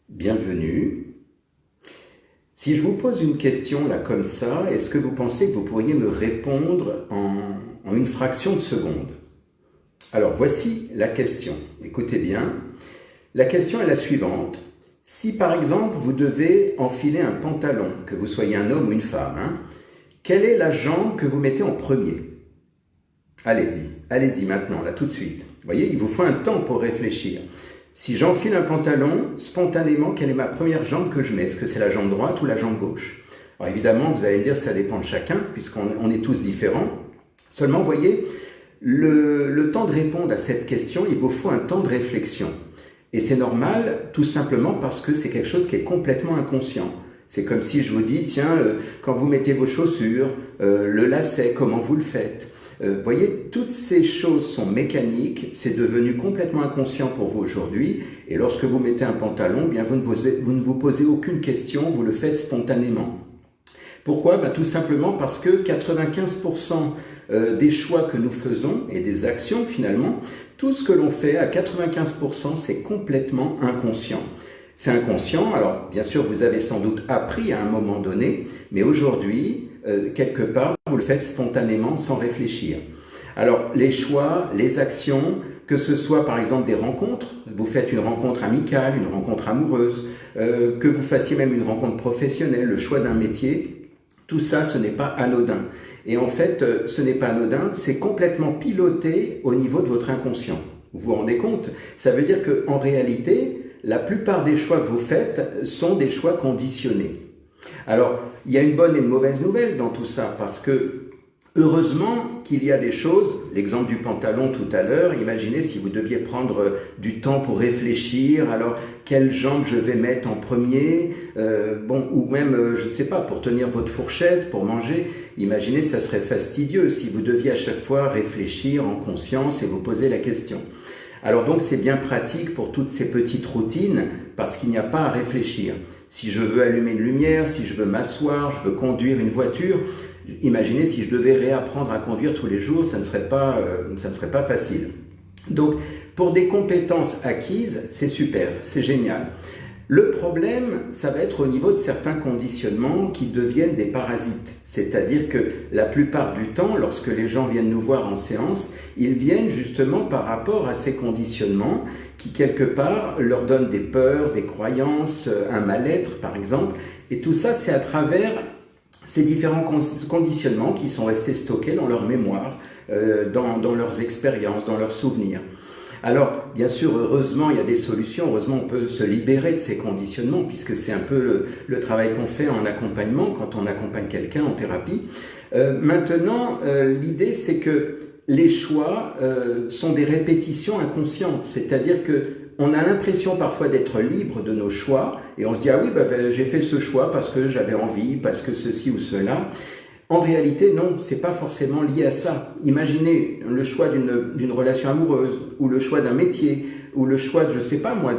Bienvenue. Si je vous pose une question là comme ça, est-ce que vous pensez que vous pourriez me répondre en une fraction de seconde? Alors voici la question. Écoutez bien. La question est la suivante. Si par exemple vous devez enfiler un pantalon, que vous soyez un homme ou une femme, quelle est la jambe que vous mettez en premier? Allez-y maintenant, là tout de suite. Vous voyez, il vous faut un temps pour réfléchir. Si j'enfile un pantalon, spontanément, quelle est ma première jambe que je mets? Est-ce que c'est la jambe droite ou la jambe gauche? Alors évidemment, vous allez me dire, ça dépend de chacun, puisqu'on est tous différents. Seulement, vous voyez, le temps de répondre à cette question, il vous faut un temps de réflexion. Et c'est normal, tout simplement parce que c'est quelque chose qui est complètement inconscient. C'est comme si je vous dis, tiens, quand vous mettez vos chaussures, le lacet, comment vous le faites? Voyez, toutes ces choses sont mécaniques, c'est devenu complètement inconscient pour vous aujourd'hui, et lorsque vous mettez un pantalon, bien vous ne vous posez aucune question, vous le faites spontanément. Pourquoi? Tout simplement parce que 95% des choix que nous faisons, et des actions finalement, tout ce que l'on fait à 95%, c'est complètement inconscient. C'est inconscient, alors bien sûr vous avez sans doute appris à un moment donné, mais aujourd'hui, quelque part, vous le faites spontanément sans réfléchir. Alors les choix, les actions, que ce soit par exemple des rencontres, vous faites une rencontre amicale, une rencontre amoureuse, que vous fassiez même une rencontre professionnelle, le choix d'un métier, tout ça ce n'est pas anodin. Et en fait, ce n'est pas anodin, c'est complètement piloté au niveau de votre inconscient. Vous vous rendez compte? Ça veut dire qu'en réalité, la plupart des choix que vous faites sont des choix conditionnés. Alors, il y a une bonne et une mauvaise nouvelle dans tout ça, parce que heureusement qu'il y a des choses, l'exemple du pantalon tout à l'heure, imaginez si vous deviez prendre du temps pour réfléchir, alors quelle jambe je vais mettre en premier, ou même, je ne sais pas, pour tenir votre fourchette, pour manger, imaginez ça serait fastidieux si vous deviez à chaque fois réfléchir en conscience et vous poser la question. Alors donc c'est bien pratique pour toutes ces petites routines parce qu'il n'y a pas à réfléchir. Si je veux allumer une lumière, si je veux m'asseoir, je veux conduire une voiture, imaginez si je devais réapprendre à conduire tous les jours, ça ne serait pas facile. Donc pour des compétences acquises, c'est super, c'est génial. Le problème, ça va être au niveau de certains conditionnements qui deviennent des parasites. C'est-à-dire que la plupart du temps, lorsque les gens viennent nous voir en séance, ils viennent justement par rapport à ces conditionnements qui, quelque part, leur donnent des peurs, des croyances, un mal-être, par exemple. Et tout ça, c'est à travers ces différents conditionnements qui sont restés stockés dans leur mémoire, dans leurs expériences, dans leurs souvenirs. Alors, bien sûr, heureusement, il y a des solutions. Heureusement, on peut se libérer de ces conditionnements, puisque c'est un peu le travail qu'on fait en accompagnement, quand on accompagne quelqu'un en thérapie. Maintenant, l'idée, c'est que les choix sont des répétitions inconscientes. C'est-à-dire qu'on a l'impression parfois d'être libre de nos choix, et on se dit « Ah oui, j'ai fait ce choix parce que j'avais envie, parce que ceci ou cela ». En réalité, non, c'est pas forcément lié à ça. Imaginez le choix d'une relation amoureuse, ou le choix d'un métier, ou le choix, je sais pas moi,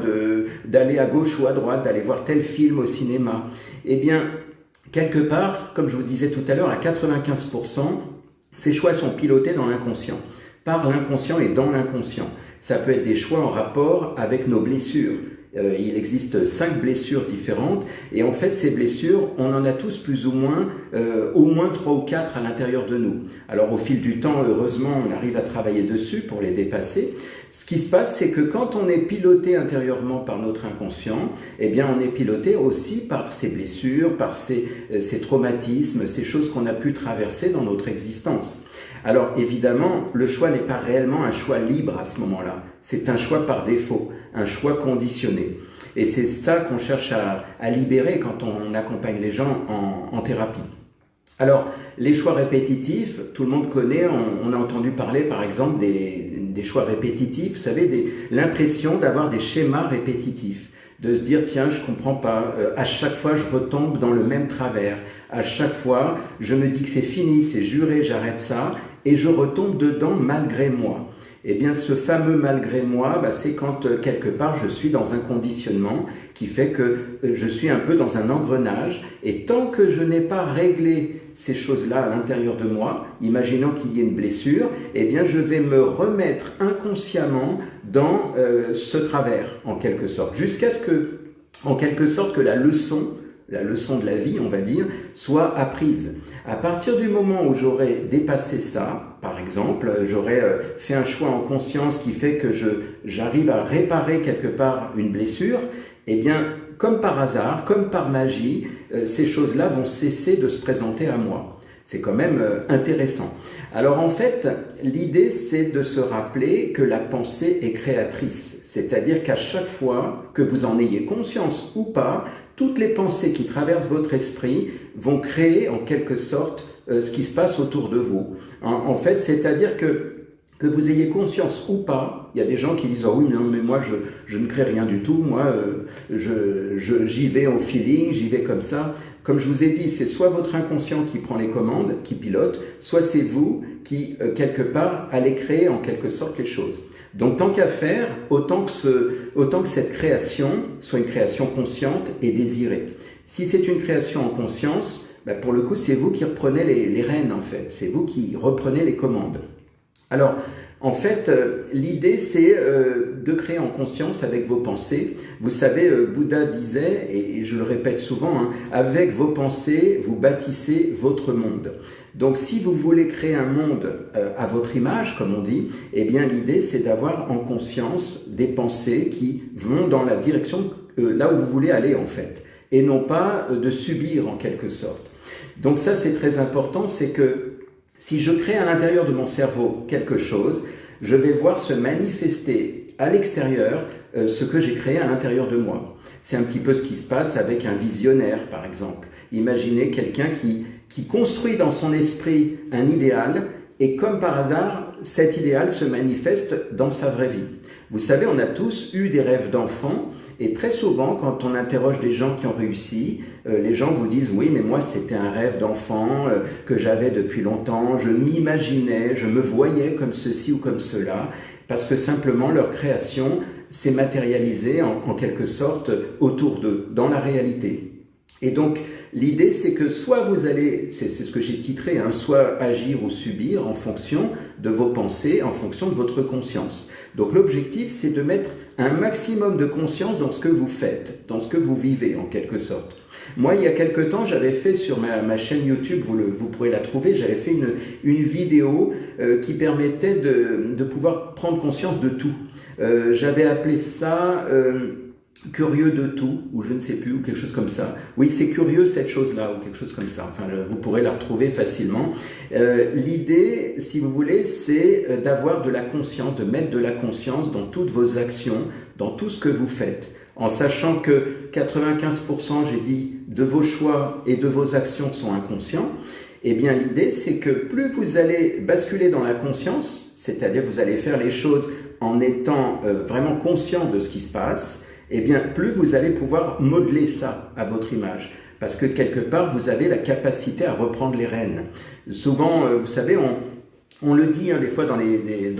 d'aller à gauche ou à droite, d'aller voir tel film au cinéma. Eh bien, quelque part, comme je vous disais tout à l'heure, à 95%, ces choix sont pilotés dans l'inconscient, par l'inconscient et dans l'inconscient. Ça peut être des choix en rapport avec nos blessures. Il existe 5 blessures différentes et en fait ces blessures, on en a tous plus ou moins, au moins 3 ou 4 à l'intérieur de nous. Alors au fil du temps, heureusement, on arrive à travailler dessus pour les dépasser. Ce qui se passe, c'est que quand on est piloté intérieurement par notre inconscient, eh bien on est piloté aussi par ces blessures, par ces traumatismes, ces choses qu'on a pu traverser dans notre existence. Alors évidemment, le choix n'est pas réellement un choix libre à ce moment-là. C'est un choix par défaut, un choix conditionné. Et c'est ça qu'on cherche à libérer quand on accompagne les gens en thérapie. Alors, les choix répétitifs, tout le monde connaît, on a entendu parler par exemple des choix répétitifs, vous savez, l'impression d'avoir des schémas répétitifs. De se dire, tiens, je comprends pas, à chaque fois je retombe dans le même travers, à chaque fois je me dis que c'est fini, c'est juré, j'arrête ça, et je retombe dedans malgré moi. Eh bien, ce fameux malgré moi, c'est quand quelque part je suis dans un conditionnement qui fait que je suis un peu dans un engrenage, et tant que je n'ai pas réglé ces choses-là à l'intérieur de moi, imaginons qu'il y ait une blessure, eh bien je vais me remettre inconsciemment dans ce travers, en quelque sorte, jusqu'à ce que en quelque sorte que la leçon de la vie, on va dire, soit apprise. À partir du moment où j'aurai dépassé ça, par exemple, j'aurai fait un choix en conscience qui fait que j'arrive à réparer quelque part une blessure, eh bien, comme par hasard, comme par magie, ces choses-là vont cesser de se présenter à moi. C'est quand même intéressant. Alors en fait, l'idée c'est de se rappeler que la pensée est créatrice. C'est-à-dire qu'à chaque fois que vous en ayez conscience ou pas, toutes les pensées qui traversent votre esprit vont créer en quelque sorte ce qui se passe autour de vous. En fait, c'est-à-dire que vous ayez conscience ou pas, il y a des gens qui disent « Ah oui, non, mais moi, je ne crée rien du tout, moi, j'y vais au feeling, j'y vais comme ça ». Comme je vous ai dit, c'est soit votre inconscient qui prend les commandes, qui pilote, soit c'est vous qui, quelque part, allez créer en quelque sorte les choses. Donc, tant qu'à faire, autant que cette création soit une création consciente et désirée. Si c'est une création en conscience, pour le coup, c'est vous qui reprenez les rênes, en fait. C'est vous qui reprenez les commandes. Alors, en fait, l'idée, c'est de créer en conscience avec vos pensées. Vous savez, Bouddha disait, et je le répète souvent, hein, avec vos pensées, vous bâtissez votre monde. Donc, si vous voulez créer un monde à votre image, comme on dit, eh bien, l'idée, c'est d'avoir en conscience des pensées qui vont dans la direction là où vous voulez aller, en fait, et non pas de subir en quelque sorte. Donc, ça, c'est très important, c'est que si je crée à l'intérieur de mon cerveau quelque chose, je vais voir se manifester à l'extérieur ce que j'ai créé à l'intérieur de moi. C'est un petit peu ce qui se passe avec un visionnaire, par exemple. Imaginez quelqu'un qui construit dans son esprit un idéal et comme par hasard, cet idéal se manifeste dans sa vraie vie. Vous savez, on a tous eu des rêves d'enfants et très souvent, quand on interroge des gens qui ont réussi, les gens vous disent « Oui, mais moi, c'était un rêve d'enfant que j'avais depuis longtemps, je m'imaginais, je me voyais comme ceci ou comme cela », parce que simplement leur création s'est matérialisée en quelque sorte autour d'eux, dans la réalité. Et donc, l'idée, c'est que soit vous allez, c'est ce que j'ai titré, hein, soit agir ou subir en fonction de vos pensées, en fonction de votre conscience. Donc, l'objectif, c'est de mettre un maximum de conscience dans ce que vous faites, dans ce que vous vivez, en quelque sorte. Moi, il y a quelque temps, j'avais fait sur ma chaîne YouTube, vous pourrez la trouver, j'avais fait une vidéo qui permettait de pouvoir prendre conscience de tout. J'avais appelé ça... curieux de tout, ou je ne sais plus, ou quelque chose comme ça. Oui, c'est curieux cette chose-là, ou quelque chose comme ça. Enfin, vous pourrez la retrouver facilement. L'idée, si vous voulez, c'est d'avoir de la conscience, de mettre de la conscience dans toutes vos actions, dans tout ce que vous faites, en sachant que 95%, j'ai dit, de vos choix et de vos actions sont inconscients. Eh bien, l'idée, c'est que plus vous allez basculer dans la conscience, c'est-à-dire que vous allez faire les choses en étant vraiment conscient de ce qui se passe, eh bien, plus vous allez pouvoir modeler ça à votre image. Parce que quelque part, vous avez la capacité à reprendre les rênes. Souvent, vous savez, on le dit hein, des fois dans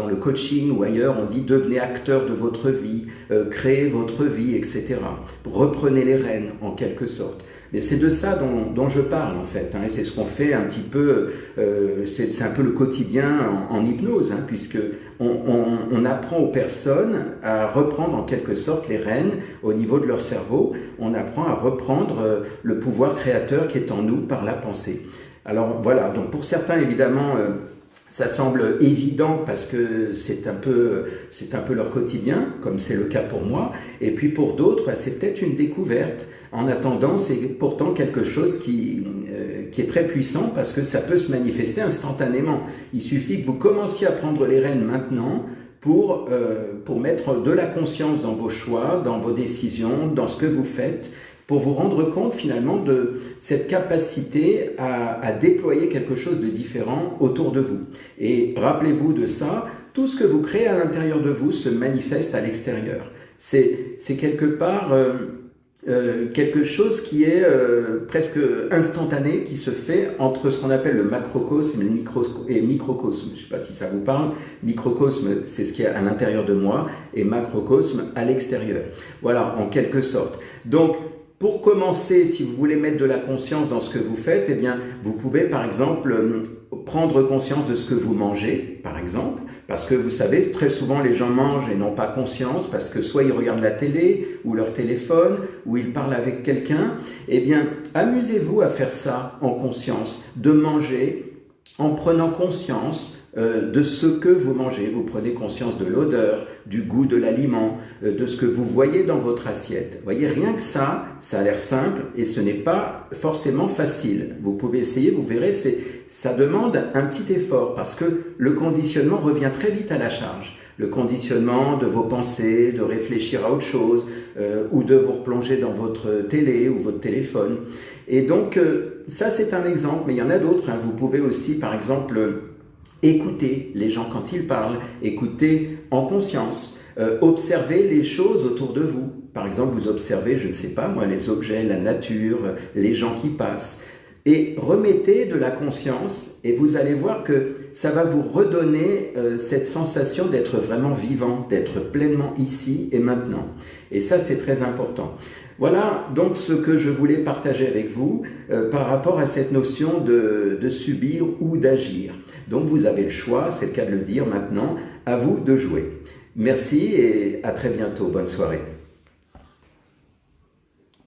le coaching ou ailleurs, on dit devenez acteur de votre vie, créez votre vie, etc. Reprenez les rênes en quelque sorte. Mais c'est de ça dont je parle en fait, hein, et c'est ce qu'on fait un petit peu, c'est un peu le quotidien en hypnose, hein, puisque on apprend aux personnes à reprendre en quelque sorte les rênes au niveau de leur cerveau, on apprend à reprendre le pouvoir créateur qui est en nous par la pensée. Alors voilà, donc pour certains évidemment, ça semble évident parce que c'est un peu leur quotidien, comme c'est le cas pour moi, et puis pour d'autres, c'est peut-être une découverte. En attendant, c'est pourtant quelque chose qui est très puissant parce que ça peut se manifester instantanément. Il suffit que vous commenciez à prendre les rênes maintenant pour mettre de la conscience dans vos choix, dans vos décisions, dans ce que vous faites, pour vous rendre compte finalement de cette capacité à déployer quelque chose de différent autour de vous. Et rappelez-vous de ça, tout ce que vous créez à l'intérieur de vous se manifeste à l'extérieur. C'est quelque part... quelque chose qui est presque instantané, qui se fait entre ce qu'on appelle le macrocosme et microcosme. Je ne sais pas si ça vous parle. Microcosme, c'est ce qui est à l'intérieur de moi, et macrocosme à l'extérieur. Voilà, en quelque sorte. Donc, pour commencer, si vous voulez mettre de la conscience dans ce que vous faites, eh bien, vous pouvez par exemple prendre conscience de ce que vous mangez, par exemple. Parce que vous savez, très souvent les gens mangent et n'ont pas conscience parce que soit ils regardent la télé ou leur téléphone ou ils parlent avec quelqu'un. Eh bien, amusez-vous à faire ça en conscience, de manger en prenant conscience de ce que vous mangez. Vous prenez conscience de l'odeur, du goût de l'aliment, de ce que vous voyez dans votre assiette. Vous voyez, rien que ça a l'air simple et ce n'est pas forcément facile. Vous pouvez essayer, vous verrez, ça demande un petit effort parce que le conditionnement revient très vite à la charge. Le conditionnement de vos pensées, de réfléchir à autre chose ou de vous replonger dans votre télé ou votre téléphone. Et donc, ça c'est un exemple, mais il y en a d'autres. Vous pouvez aussi, par exemple, écouter les gens quand ils parlent, écouter en conscience, observer les choses autour de vous. Par exemple, vous observez, je ne sais pas moi, les objets, la nature, les gens qui passent. Et remettez de la conscience et vous allez voir que ça va vous redonner cette sensation d'être vraiment vivant, d'être pleinement ici et maintenant. Et ça, c'est très important. Voilà donc ce que je voulais partager avec vous par rapport à cette notion de subir ou d'agir. Donc vous avez le choix, c'est le cas de le dire maintenant, à vous de jouer. Merci et à très bientôt. Bonne soirée.